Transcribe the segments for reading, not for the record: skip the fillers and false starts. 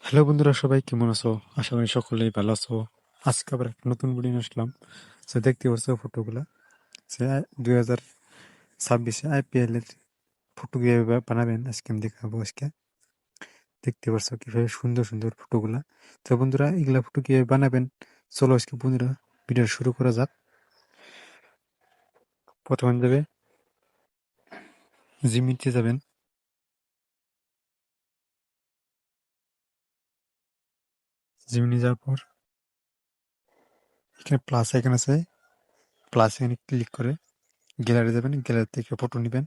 Hello বন্ধুরা, সবাই কেমন আছো? আশা করি সকলেই ভালো আছো। আজকে আবার একটা নতুন ভিডিও নিয়ে আসলাম। সে দেখতে পাচ্ছ ফটোগুলা, সে 2026 IPL এর ফটো কিভাবে বানাবেন আজকে আমি দেখাবো। আজকে দেখতে পাচ্ছ কিভাবে সুন্দর সুন্দর ফটোগুলা। তো বন্ধুরা, এগুলা ফটো কিভাবে বানাবেন, চলো আজকে বন্ধুরা ভিডিও শুরু করা যাক। প্রথমে যাবে জিমিতে যাবেন। জিমিনি যাওয়ার পর এখানে প্লাস আইকন আছে, প্লাস এখানে ক্লিক করে গ্যালারি যাবেন। গ্যালারি থেকে ফটো নেবেন।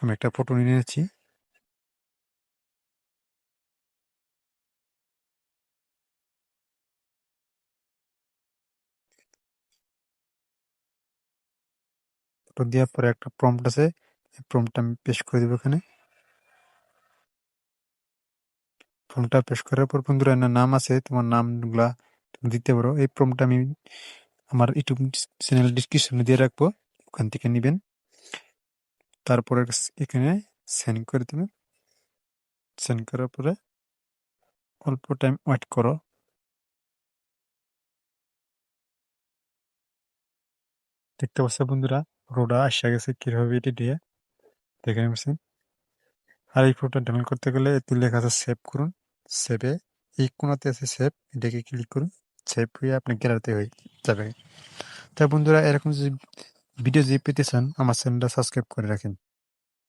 আমি একটা ফটো নিয়ে নিয়েছি। ফটো দেওয়ার পরে একটা প্রম্পট আছে, এই প্রম্পটটা আমি পেস্ট করে দেবো এখানে। প্রম্পটটা পেস্ট করার পর বন্ধুরা এখানে নাম আছে, তোমার নামগুলা তুমি দিতে পারো। এই প্রম্পটটা আমি আমার ইউটিউব চ্যানেল ডিসক্রিপশনে দিয়ে রাখবো, ওখান থেকে নেবেন। তারপরে এখানে সেন্ড করে দেবেন। সেন্ড করার পরে অল্প টাইম ওয়েট করো। দেখতে পাচ্ছ বন্ধুরা, ফটোটা আসা গেছে কিভাবে এটি দিয়ে দেখে নিচ্ছেন। আর এই ফটোটা ডাউনলোড করতে গেলে এতে লেখা আছে সেভ করুন। সেভে এই কোণাতে আছে সেভ, এটাকে ক্লিক করুন। সেভ হয়ে আপনার গ্যালারিতে হয়ে যাবে। তা বন্ধুরা, এরকম যদি ভিডিও যদি পেতে চান, আমার চ্যানেলটা সাবস্ক্রাইব করে রাখেন।